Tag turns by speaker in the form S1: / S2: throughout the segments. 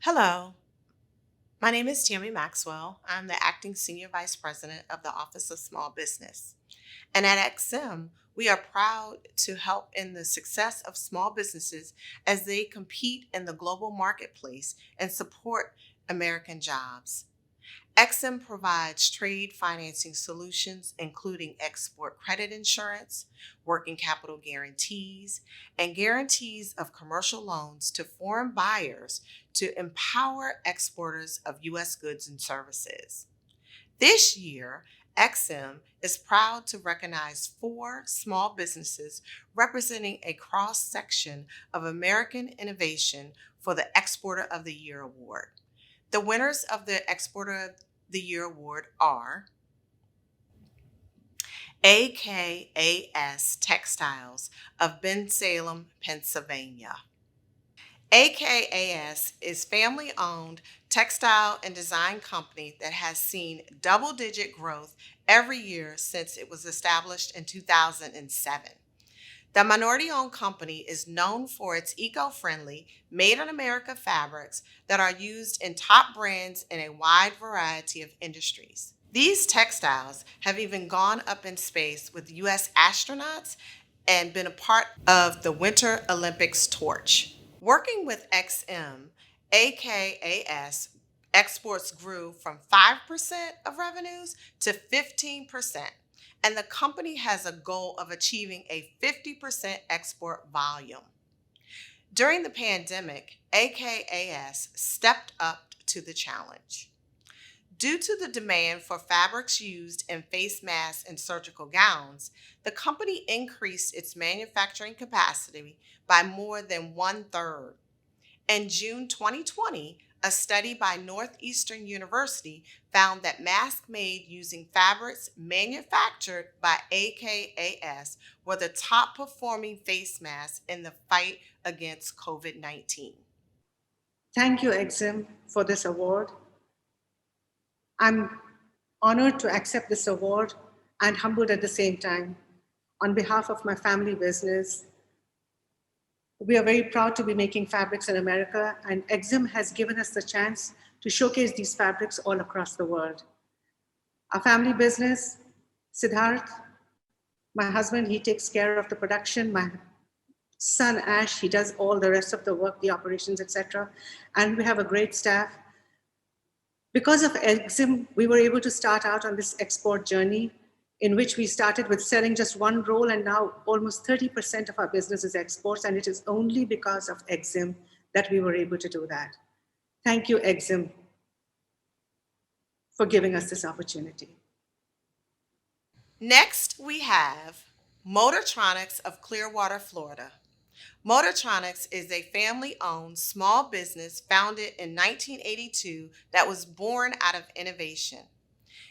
S1: Hello, my name is Tammy Maxwell. I'm the Acting Senior Vice President of the Office of Small Business. And at XM, we are proud to help in the success of small businesses as they compete in the global marketplace and support American jobs. Exim provides trade financing solutions, including export credit insurance, working capital guarantees, and guarantees of commercial loans to foreign buyers to empower exporters of U.S. goods and services. This year, XM is proud to recognize four small businesses representing a cross section of American innovation for the Exporter of the Year award. The winners of the Exporter of the Year award are AKAS Textiles of Bensalem, Pennsylvania. AKAS is family-owned textile and design company that has seen double-digit growth every year since it was established in 2007. The minority-owned company is known for its eco-friendly, made-in-America fabrics that are used in top brands in a wide variety of industries. These textiles have even gone up in space with U.S. astronauts and been a part of the Winter Olympics torch. Working with XM, AKAS exports grew from 5% of revenues to 15%, and the company has a goal of achieving a 50% export volume. During the pandemic, AKAS stepped up to the challenge. Due to the demand for fabrics used in face masks and surgical gowns, the company increased its manufacturing capacity by more than one-third. In June 2020, a study by Northeastern University found that masks made using fabrics manufactured by AKAS were the top performing face masks in the fight against COVID 19.
S2: Thank you, Exim, for this award. I'm honored to accept this award and humbled at the same time. On behalf of my family business, we are very proud to be making fabrics in America, and Exim has given us the chance to showcase these fabrics all across the world. Our family business, Siddharth, my husband, he takes care of the production. My son, Ash, he does all the rest of the work, the operations, etc. And we have a great staff. Because of Exim, we were able to start out on this export journey in which we started with selling just one roll, and now almost 30% of our business is exports, and it is only because of Exim that we were able to do that. Thank you, Exim, for giving us this opportunity.
S1: Next, we have Motortronics of Clearwater, Florida. Motortronics is a family owned small business founded in 1982 that was born out of innovation.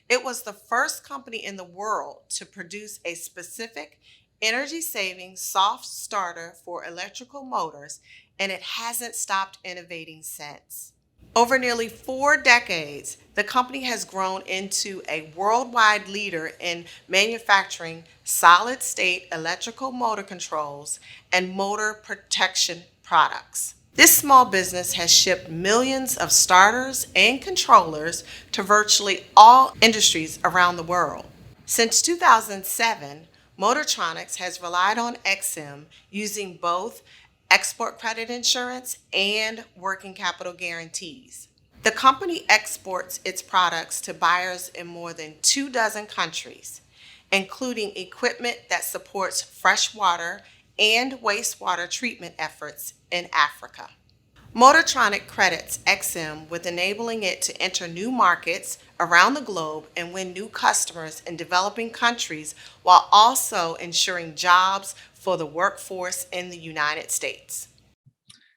S1: It was the first company in the world to produce a specific energy saving soft starter for electrical motors, and it hasn't stopped innovating since. Over nearly 4 decades, the company has grown into a worldwide leader in manufacturing solid state electrical motor controls and motor protection products. This small business has shipped millions of starters and controllers to virtually all industries around the world. Since 2007, Motortronics has relied on XM using both export credit insurance and working capital guarantees. The company exports its products to buyers in more than 2 dozen countries, including equipment that supports freshwater and wastewater treatment efforts in Africa. Motortronic credits XM with enabling it to enter new markets around the globe and win new customers in developing countries while also ensuring jobs for the workforce in the United States.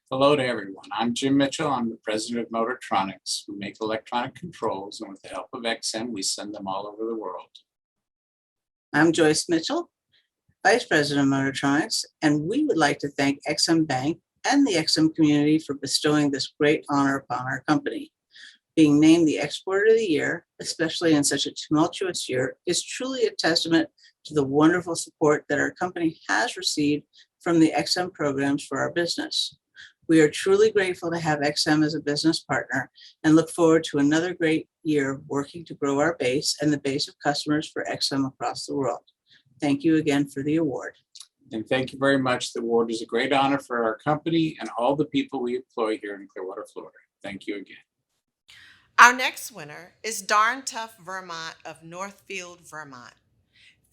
S3: Hello to everyone. I'm Jim Mitchell. I'm the president of Motortronics. We make electronic controls, and with the help of XM, we send them all over the world.
S4: I'm Joyce Mitchell, Vice President of Motortronics, and we would like to thank XM Bank and the XM community for bestowing this great honor upon our company. Being named the Exporter of the Year, especially in such a tumultuous year, is truly a testament to the wonderful support that our company has received from the XM programs for our business. We are truly grateful to have XM as a business partner and look forward to another great year working to grow our base and the base of customers for XM across the world. Thank you again for the award.
S3: And thank you very much. The award is a great honor for our company and all the people we employ here in Clearwater, Florida. Thank you again.
S1: Our next winner is Darn Tough Vermont of Northfield, Vermont.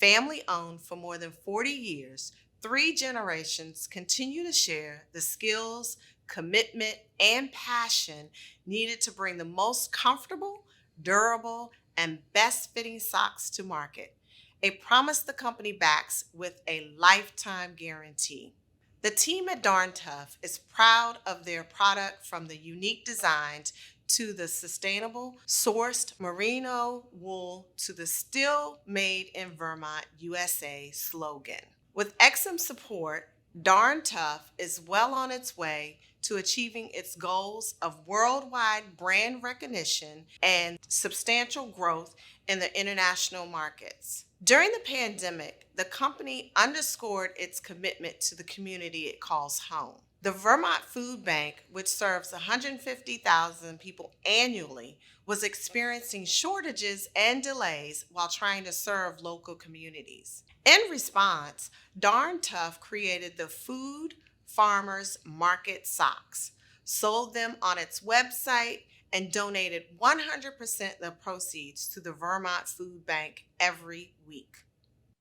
S1: Family owned for more than 40 years, 3 generations continue to share the skills, commitment, and passion needed to bring the most comfortable, durable, and best fitting socks to market. A promise the company backs with a lifetime guarantee. The team at Darn Tough is proud of their product, from the unique designs to the sustainable sourced merino wool to the still made in Vermont, USA slogan. With XM support, Darn Tough is well on its way to achieving its goals of worldwide brand recognition and substantial growth in the international markets. During the pandemic, the company underscored its commitment to the community it calls home. The Vermont Food Bank, which serves 150,000 people annually, was experiencing shortages and delays while trying to serve local communities. In response, Darn Tough created the Food Farmers Market Socks, sold them on its website, and donated 100% of the proceeds to the Vermont Food Bank every week.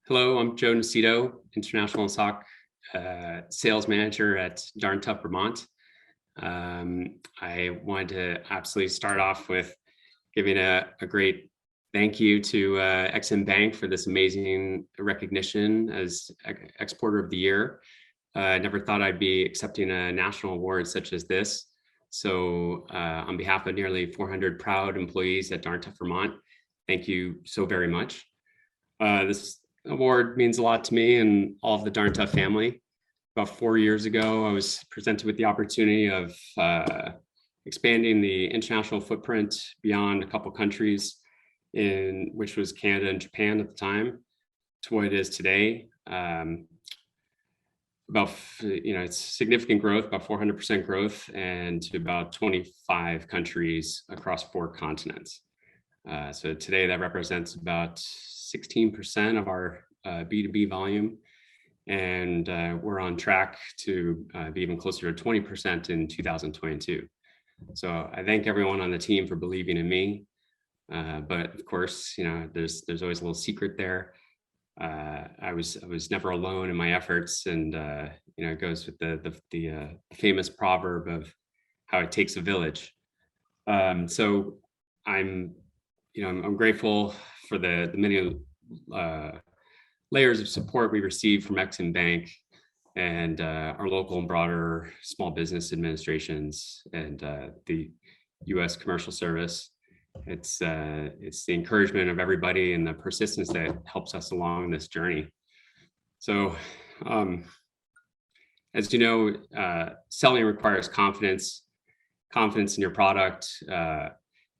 S5: Hello, I'm Joe Nacito, International Sock Sales Manager at Darn Tough Vermont. I wanted to absolutely start off with giving a great thank you to XM Bank for this amazing recognition as Exporter of the Year. I never thought I'd be accepting a national award such as this. So on behalf of nearly 400 proud employees at Darn Tough Vermont, thank you so very much. This award means a lot to me and all of the Darn Tough family. About 4 years ago, I was presented with the opportunity of expanding the international footprint beyond a couple countries, in which was Canada and Japan at the time, to what it is today. It's significant growth, about 400% growth, and to about 25 countries across 4 continents. So today that represents about 16% of our B2B volume, and we're on track to be even closer to 20% in 2022. So I thank everyone on the team for believing in me. But of course, there's always a little secret there. I was never alone in my efforts, and it goes with the famous proverb of how it takes a village. So I'm grateful for the many layers of support we received from XM Bank and our local and broader small business administrations and the U.S. Commercial Service. It's the encouragement of everybody and the persistence that helps us along this journey. So, as you know, selling requires confidence in your product,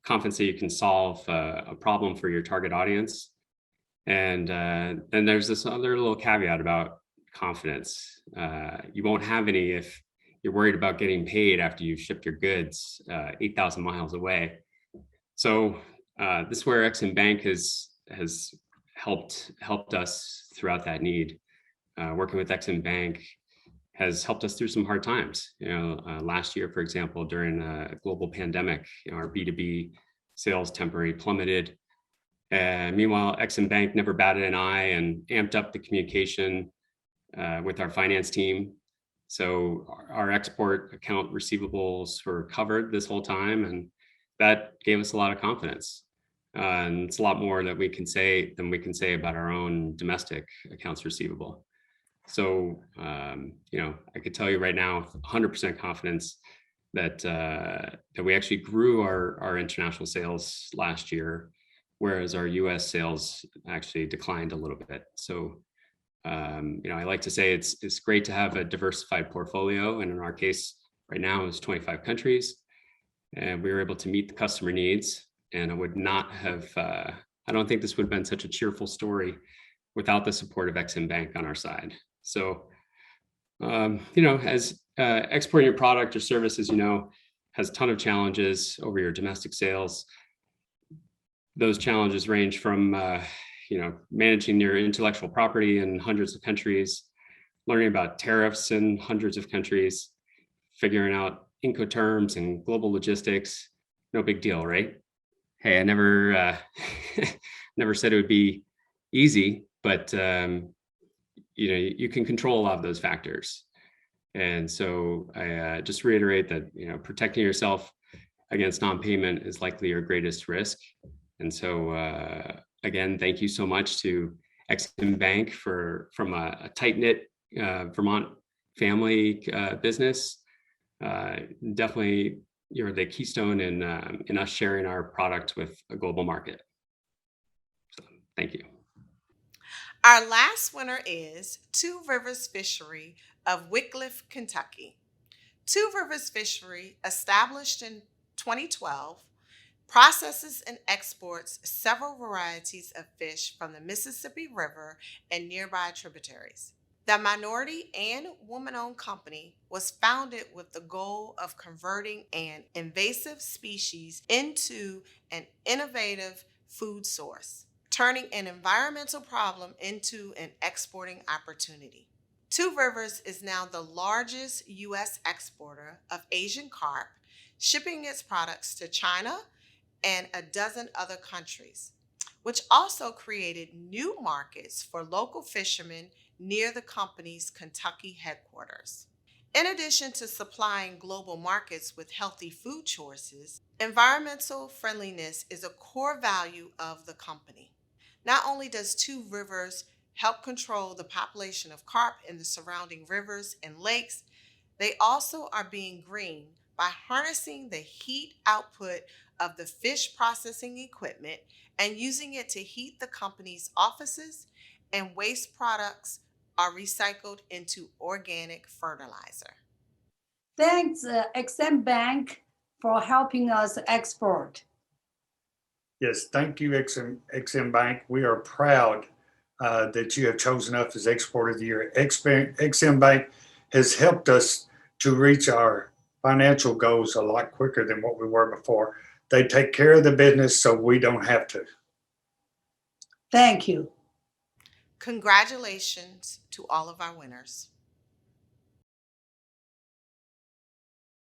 S5: confidence that you can solve a problem for your target audience. And then there's this other little caveat about confidence. You won't have any if you're worried about getting paid after you've shipped your goods 8,000 miles away. So this is where XM Bank has helped us throughout that need. Working with XM Bank has helped us through some hard times. Last year, for example, during a global pandemic, our B2B sales temporarily plummeted. Meanwhile, XM Bank never batted an eye and amped up the communication with our finance team. So our export account receivables were covered this whole time, and that gave us a lot of confidence. And it's a lot more that we can say than we can say about our own domestic accounts receivable. So, I could tell you right now, 100% confidence that we actually grew our international sales last year, whereas our U.S. sales actually declined a little bit. So, I like to say it's great to have a diversified portfolio, and in our case, right now, it's 25 countries. And we were able to meet the customer needs. And I would not have, I don't think this would have been such a cheerful story without the support of XM Bank on our side. So As exporting your product or service, as you know, has a ton of challenges over your domestic sales. Those challenges range from, managing your intellectual property in hundreds of countries, learning about tariffs in hundreds of countries, figuring out Incoterms and global logistics. No big deal, right? Hey, I never, never said it would be easy, but you can control a lot of those factors. And so I just reiterate that, protecting yourself against non-payment is likely your greatest risk. And so again, thank you so much to Ex-Im Bank from a tight-knit Vermont family business. Definitely, you're the keystone in us sharing our product with a global market. So, thank you.
S1: Our last winner is Two Rivers Fishery of Wickliffe, Kentucky. Two Rivers Fishery, established in 2012, processes and exports several varieties of fish from the Mississippi River and nearby tributaries. The minority and woman-owned company was founded with the goal of converting an invasive species into an innovative food source, turning an environmental problem into an exporting opportunity. Two Rivers is now the largest U.S. exporter of Asian carp, shipping its products to China and a dozen other countries, which also created new markets for local fishermen near the company's Kentucky headquarters. In addition to supplying global markets with healthy food choices, environmental friendliness is a core value of the company. Not only does Two Rivers help control the population of carp in the surrounding rivers and lakes, they also are being green by harnessing the heat output of the fish processing equipment and using it to heat the company's offices, and waste products are recycled into organic fertilizer.
S6: Thanks, Ex-Im Bank, for helping us export.
S7: Yes, thank you, Ex-Im Bank. We are proud that you have chosen us as Exporter of the Year. Ex-Im Bank has helped us to reach our financial goals a lot quicker than what we were before. They take care of the business so we don't have to.
S6: Thank you.
S1: Congratulations to all of our winners.